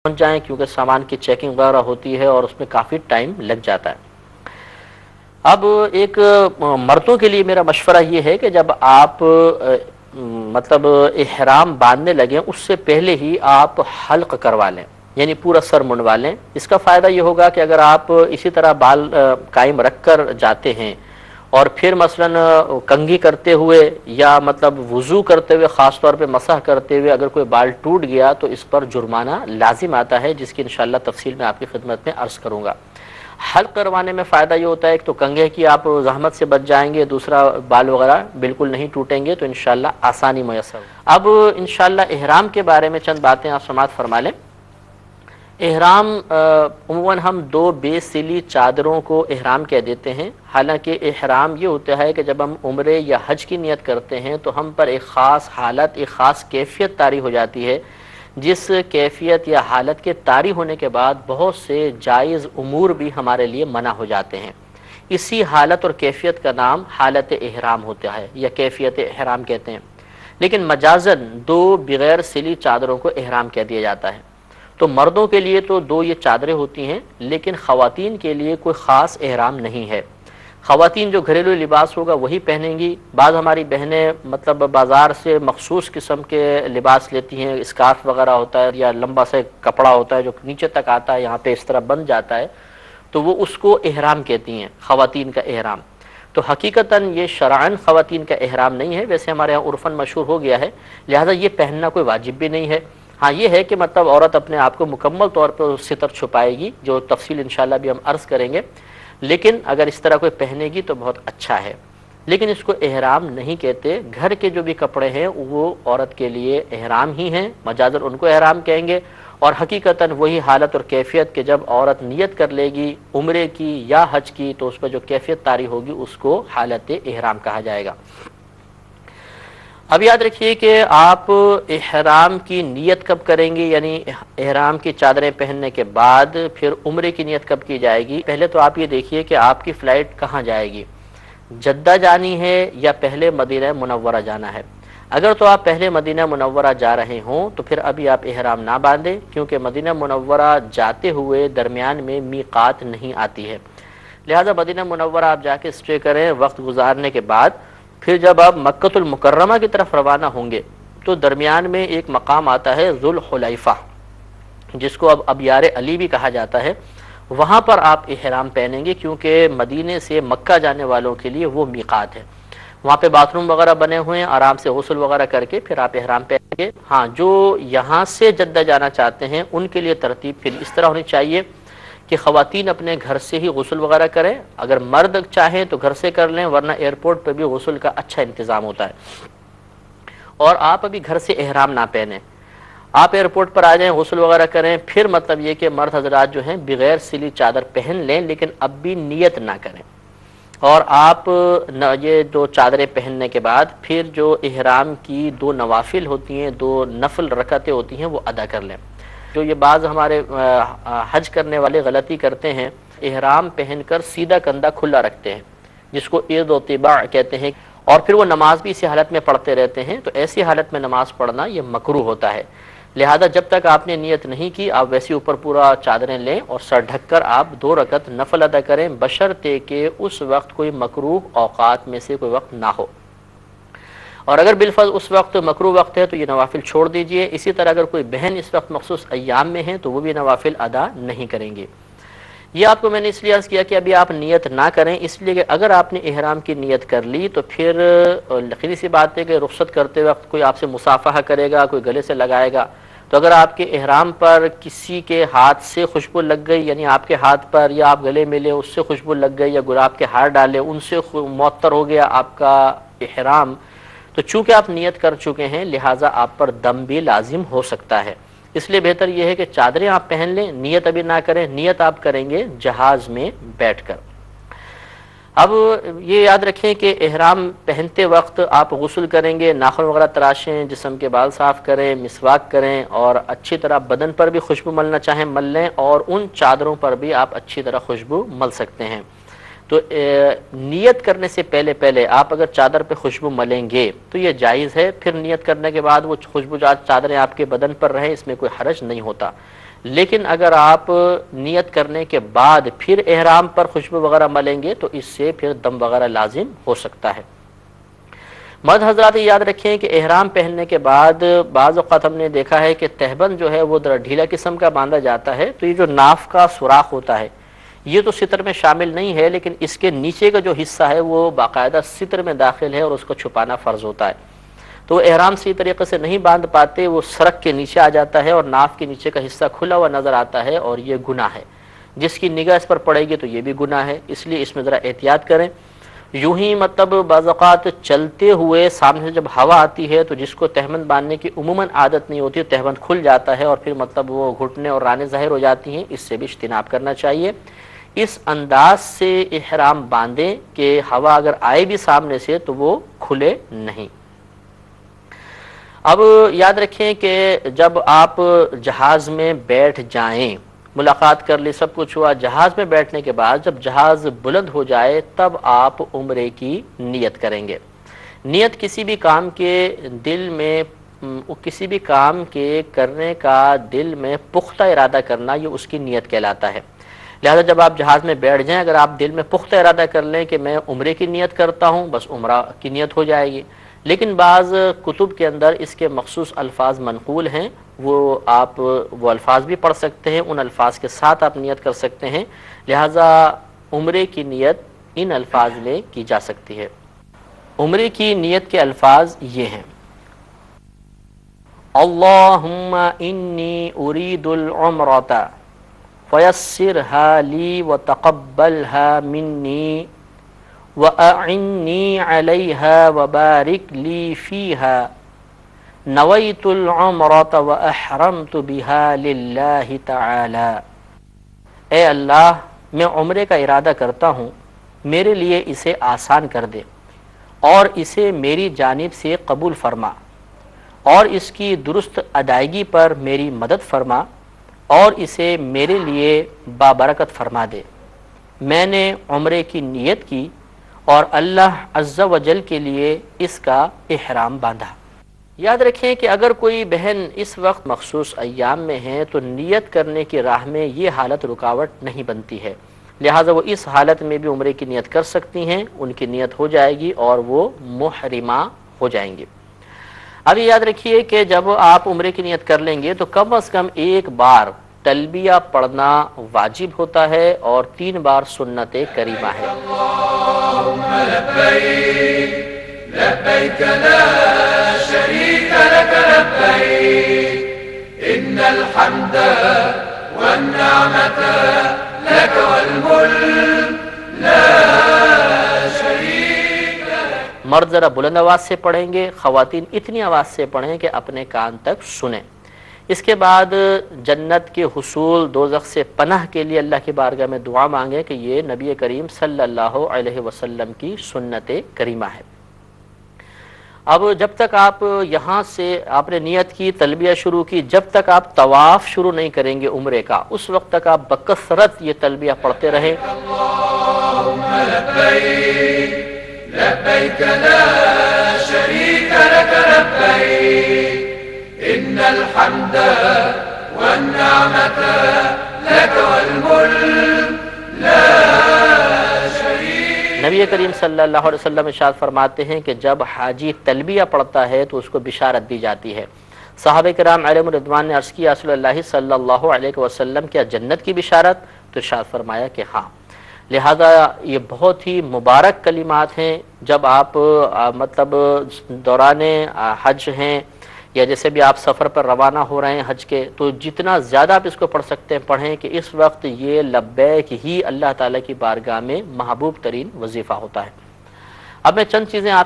پہنچ جائیں، کیونکہ سامان کی چیکنگ وغیرہ ہوتی ہے اور اس میں کافی ٹائم لگ جاتا ہے۔ اب ایک مردوں کے لیے میرا مشورہ یہ ہے کہ جب آپ مطلب احرام باندھنے لگیں اس سے پہلے ہی آپ حلق کروا لیں، یعنی پورا سر منڈوا لیں۔ اس کا فائدہ یہ ہوگا کہ اگر آپ اسی طرح بال قائم رکھ کر جاتے ہیں اور پھر مثلا کنگھی کرتے ہوئے یا مطلب وضو کرتے ہوئے خاص طور پہ مسح کرتے ہوئے اگر کوئی بال ٹوٹ گیا تو اس پر جرمانہ لازم آتا ہے، جس کی انشاءاللہ تفصیل میں آپ کی خدمت میں عرض کروں گا۔ حلق کروانے میں فائدہ یہ ہوتا ہے ایک تو کنگھے کی آپ زحمت سے بچ جائیں گے، دوسرا بال وغیرہ بالکل نہیں ٹوٹیں گے، تو انشاءاللہ آسانی میسر۔ اب انشاءاللہ احرام کے بارے میں چند باتیں آپ سماعت فرما لیں۔ احرام عموماً ہم دو بے سلی چادروں کو احرام کہہ دیتے ہیں، حالانکہ احرام یہ ہوتا ہے کہ جب ہم عمرے یا حج کی نیت کرتے ہیں تو ہم پر ایک خاص حالت، ایک خاص کیفیت طاری ہو جاتی ہے، جس کیفیت یا حالت کے طاری ہونے کے بعد بہت سے جائز امور بھی ہمارے لیے منع ہو جاتے ہیں۔ اسی حالت اور کیفیت کا نام حالت احرام ہوتا ہے یا کیفیت احرام کہتے ہیں، لیکن مجازاً دو بغیر سلی چادروں کو احرام کہہ دیا جاتا ہے۔ تو مردوں کے لیے تو دو یہ چادریں ہوتی ہیں، لیکن خواتین کے لیے کوئی خاص احرام نہیں ہے۔ خواتین جو گھریلو لباس ہوگا وہی پہنیں گی۔ بعض ہماری بہنیں مطلب بازار سے مخصوص قسم کے لباس لیتی ہیں، اسکارف وغیرہ ہوتا ہے یا لمبا سے کپڑا ہوتا ہے جو نیچے تک آتا ہے، یہاں پہ اس طرح بن جاتا ہے، تو وہ اس کو احرام کہتی ہیں، خواتین کا احرام۔ تو حقیقتاً یہ شرعاً خواتین کا احرام نہیں ہے، ویسے ہمارے یہاں عرفاً مشہور ہو گیا ہے، لہذا یہ پہننا کوئی واجب بھی نہیں ہے۔ ہاں یہ ہے کہ مطلب عورت اپنے آپ کو مکمل طور پر ستر چھپائے گی، جو تفصیل انشاءاللہ بھی ہم عرض کریں گے، لیکن اگر اس طرح کوئی پہنے گی تو بہت اچھا ہے، لیکن اس کو احرام نہیں کہتے۔ گھر کے جو بھی کپڑے ہیں وہ عورت کے لیے احرام ہی ہیں، مجازاً ان کو احرام کہیں گے، اور حقیقتاً وہی حالت اور کیفیت کہ جب عورت نیت کر لے گی عمرے کی یا حج کی تو اس پر جو کیفیت طاری ہوگی اس کو حالت احرام کہا جائے گا۔ اب یاد رکھیے کہ آپ احرام کی نیت کب کریں گے، یعنی احرام کی چادریں پہننے کے بعد پھر عمرے کی نیت کب کی جائے گی۔ پہلے تو آپ یہ دیکھیے کہ آپ کی فلائٹ کہاں جائے گی، جدہ جانی ہے یا پہلے مدینہ منورہ جانا ہے۔ اگر تو آپ پہلے مدینہ منورہ جا رہے ہوں تو پھر ابھی آپ احرام نہ باندھیں، کیونکہ مدینہ منورہ جاتے ہوئے درمیان میں میقات نہیں آتی ہے، لہذا مدینہ منورہ آپ جا کے اسٹے کریں۔ وقت گزارنے کے بعد پھر جب آپ مکۃ المکرمہ کی طرف روانہ ہوں گے تو درمیان میں ایک مقام آتا ہے ذوالحلیفہ، جس کو اب ابیار علی بھی کہا جاتا ہے، وہاں پر آپ احرام پہنیں گے، کیونکہ مدینے سے مکہ جانے والوں کے لیے وہ میقات ہے۔ وہاں پہ باتھ روم وغیرہ بنے ہوئے ہیں، آرام سے غسل وغیرہ کر کے پھر آپ احرام پہنیں گے۔ ہاں جو یہاں سے جدہ جانا چاہتے ہیں ان کے لیے ترتیب پھر اس طرح ہونی چاہیے کہ خواتین اپنے گھر سے ہی غسل وغیرہ کریں، اگر مرد چاہیں تو گھر سے کر لیں، ورنہ ایئرپورٹ پہ بھی غسل کا اچھا انتظام ہوتا ہے، اور آپ ابھی گھر سے احرام نہ پہنیں، آپ ایئرپورٹ پر آ جائیں، غسل وغیرہ کریں، پھر مطلب یہ کہ مرد حضرات جو ہیں بغیر سلی چادر پہن لیں، لیکن اب بھی نیت نہ کریں، اور آپ یہ دو چادریں پہننے کے بعد پھر جو احرام کی دو نوافل ہوتی ہیں، دو نفل رکعتیں ہوتی ہیں، وہ ادا کر لیں۔ جو یہ بعض ہمارے حج کرنے والے غلطی کرتے ہیں، احرام پہن کر سیدھا کندھا کھلا رکھتے ہیں، جس کو عید و طباع کہتے ہیں، اور پھر وہ نماز بھی اسی حالت میں پڑھتے رہتے ہیں، تو ایسی حالت میں نماز پڑھنا یہ مکروہ ہوتا ہے۔ لہذا جب تک آپ نے نیت نہیں کی آپ ویسے اوپر پورا چادریں لیں اور سر ڈھک کر آپ 2 رکعت نفل ادا کریں، بشرطے کہ اس وقت کوئی مکروہ اوقات میں سے کوئی وقت نہ ہو، اور اگر بالفرض اس وقت مکروہ وقت ہے تو یہ نوافل چھوڑ دیجئے۔ اسی طرح اگر کوئی بہن اس وقت مخصوص ایام میں ہے تو وہ بھی نوافل ادا نہیں کریں گے۔ یہ آپ کو میں نے اس لیے عرض کیا کہ ابھی آپ نیت نہ کریں، اس لیے کہ اگر آپ نے احرام کی نیت کر لی تو پھر لقینی سی بات ہے کہ رخصت کرتے وقت کوئی آپ سے مصافحہ کرے گا، کوئی گلے سے لگائے گا، تو اگر آپ کے احرام پر کسی کے ہاتھ سے خوشبو لگ گئی، یعنی آپ کے ہاتھ پر یا آپ گلے ملے اس سے خوشبو لگ گئی، یا گلاب کے ہار ڈالے ان سے معطر ہو گیا آپ کا احرام، تو چونکہ آپ نیت کر چکے ہیں لہٰذا آپ پر دم بھی لازم ہو سکتا ہے۔ اس لیے بہتر یہ ہے کہ چادریں آپ پہن لیں، نیت ابھی نہ کریں، نیت آپ کریں گے جہاز میں بیٹھ کر۔ اب یہ یاد رکھیں کہ احرام پہنتے وقت آپ غسل کریں گے، ناخن وغیرہ تراشیں، جسم کے بال صاف کریں، مسواک کریں، اور اچھی طرح بدن پر بھی خوشبو ملنا چاہیں مل لیں، اور ان چادروں پر بھی آپ اچھی طرح خوشبو مل سکتے ہیں۔ تو نیت کرنے سے پہلے آپ اگر چادر پہ خوشبو ملیں گے تو یہ جائز ہے، پھر نیت کرنے کے بعد وہ خوشبوجات چادریں آپ کے بدن پر رہیں، اس میں کوئی حرج نہیں ہوتا۔ لیکن اگر آپ نیت کرنے کے بعد پھر احرام پر خوشبو وغیرہ ملیں گے تو اس سے پھر دم وغیرہ لازم ہو سکتا ہے۔ مرد حضرات یاد رکھیں کہ احرام پہننے کے بعد بعض اوقات ہم نے دیکھا ہے کہ تہبند جو ہے وہ ذرا ڈھیلا قسم کا باندھا جاتا ہے، تو یہ جو ناف کا سوراخ ہوتا ہے یہ تو ستر میں شامل نہیں ہے، لیکن اس کے نیچے کا جو حصہ ہے وہ باقاعدہ ستر میں داخل ہے اور اس کو چھپانا فرض ہوتا ہے۔ تو احرام صحیح طریقے سے نہیں باندھ پاتے، وہ سرک کے نیچے آ جاتا ہے اور ناف کے نیچے کا حصہ کھلا ہوا نظر آتا ہے، اور یہ گناہ ہے۔ جس کی نگاہ اس پر پڑے گی تو یہ بھی گناہ ہے، اس لیے اس میں ذرا احتیاط کریں۔ یوں ہی مطلب بعض اوقات چلتے ہوئے سامنے سے جب ہوا آتی ہے تو جس کو تہبند باندھنے کی عموماً عادت نہیں ہوتی، تہبند کھل جاتا ہے اور پھر مطلب وہ گھٹنے اور رانیں ظاہر ہو جاتی ہیں، اس سے بھی اجتناب کرنا چاہیے۔ اس انداز سے احرام باندھیں کہ ہوا اگر آئے بھی سامنے سے تو وہ کھلے نہیں۔ اب یاد رکھیں کہ جب آپ جہاز میں بیٹھ جائیں، ملاقات کر لی، سب کچھ ہوا، جہاز میں بیٹھنے کے بعد جب جہاز بلند ہو جائے تب آپ عمرے کی نیت کریں گے۔ نیت کسی بھی کام کے دل میں کسی بھی کام کے کرنے کا دل میں پختہ ارادہ کرنا، یہ اس کی نیت کہلاتا ہے۔ لہذا جب آپ جہاز میں بیٹھ جائیں، اگر آپ دل میں پختہ ارادہ کر لیں کہ میں عمرے کی نیت کرتا ہوں، بس عمرہ کی نیت ہو جائے گی۔ لیکن بعض کتب کے اندر اس کے مخصوص الفاظ منقول ہیں، آپ وہ الفاظ بھی پڑھ سکتے ہیں، ان الفاظ کے ساتھ آپ نیت کر سکتے ہیں، لہذا عمرے کی نیت ان الفاظ میں کی جا سکتی ہے۔ عمرے کی نیت کے الفاظ یہ ہیں: اللہم انی ارید العمرۃ فیسرها لی وتقبلها منی وَأَعِنِّي عَلَيْهَا وَبَارِكْ لِي فِيهَا نَوَيْتُ الْعُمْرَةَ وَأَحْرَمْتُ بِهَا لِلَّهِ تَعَالَى۔ اے اللہ، میں عمرے کا ارادہ کرتا ہوں، میرے لیے اسے آسان کر دے اور اسے میری جانب سے قبول فرما، اور اس کی درست ادائیگی پر میری مدد فرما، اور اسے میرے لیے بابرکت فرما دے۔ میں نے عمرے کی نیت کی اور اللہ عز و جل کے لیے اس کا احرام باندھا۔ یاد رکھیں کہ اگر کوئی بہن اس وقت مخصوص ایام میں ہے تو نیت کرنے کی راہ میں یہ حالت رکاوٹ نہیں بنتی ہے، لہٰذا وہ اس حالت میں بھی عمرے کی نیت کر سکتی ہیں، ان کی نیت ہو جائے گی اور وہ محرمہ ہو جائیں گی۔ اب یاد رکھیے کہ جب آپ عمرے کی نیت کر لیں گے تو کم از کم ایک بار تلبیہ پڑھنا واجب ہوتا ہے اور 3 بار سنت کریمہ ہے۔ اللہم لبیک لبیک لا شریک لک لبیک ان الحمد والنعمت لک والملک لا شریک لک۔ مرد ذرا بلند آواز سے پڑھیں گے، خواتین اتنی آواز سے پڑھیں کہ اپنے کان تک سنیں۔ اس کے بعد جنت کے حصول، دوزخ سے پناہ کے لیے اللہ کی بارگاہ میں دعا مانگیں کہ یہ نبی کریم صلی اللہ علیہ وسلم کی سنت کریمہ ہے۔ اب جب تک آپ یہاں سے آپ نے نیت کی، تلبیہ شروع کی، جب تک آپ طواف شروع نہیں کریں گے عمرے کا، اس وقت تک آپ بکثرت یہ تلبیہ پڑھتے رہیں۔ اللہم لبیک لبیک لا شریک لک لبیک ان الحمد والنعمت لک والملک لا شریک۔ نبی کریم صلی اللہ علیہ وسلم ارشاد فرماتے ہیں کہ جب حاجی تلبیہ پڑھتا ہے تو اس کو بشارت دی جاتی ہے۔ صحابہ کرام علیہم الرضوان نے عرض کیا رسول اللہ صلی اللہ علیہ وسلم کیا جنت کی بشارت؟ تو ارشاد فرمایا کہ ہاں۔ لہذا یہ بہت ہی مبارک کلمات ہیں۔ جب آپ مطلب دوران حج ہیں یا جیسے بھی آپ سفر پر روانہ ہو رہے ہیں حج کے، تو جتنا زیادہ آپ اس کو پڑھ سکتے ہیں پڑھیں، کہ اس وقت یہ لبیک ہی اللہ تعالیٰ کی بارگاہ میں محبوب ترین وظیفہ ہوتا ہے۔ اب میں چند چیزیں آپ